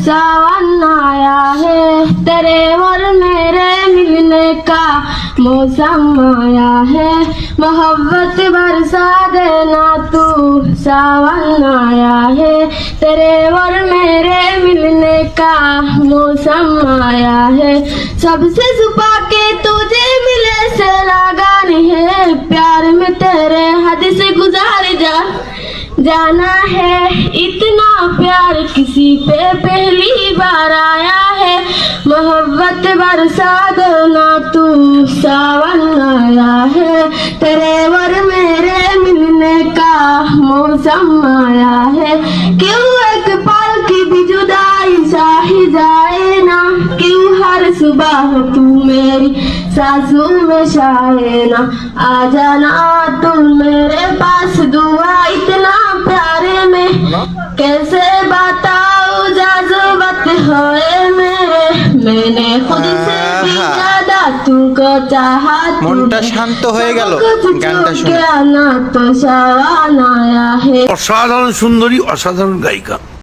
सावन आया है, तेरे और मेरे मिलने का मौसम आया है। मोहब्बत बरसा देना तू, सावन आया है, तेरे और मेरे मिलने का मौसम आया है। सबसे छुपा के तुझे मिले से लगान है, प्यार में तेरे हद से गुजार जाना है। इतना प्यार किसी पे पहली बार आया है। मोहब्बत बरसा देना तू, सावन आया है, तेरे और मेरे मिलने का मौसम आया है। क्यों एक पल की भी जुदाई चाही जाए ना, क्यों हर सुबह तू मेरी सांसों में छाए ना। आ जाना तुम मेरे पास, दुआ इतना प्यारे में कैसे बताओ जज्बात होए मेरे। मैंने खुद से भी ज्यादा तुमको चाहा। মনটা শান্ত হয়ে গেল গানটা শুনে। না তো সাওয়ান আয়া হে। অসাধারণ সুন্দরী, অসাধারণ গায়িকা।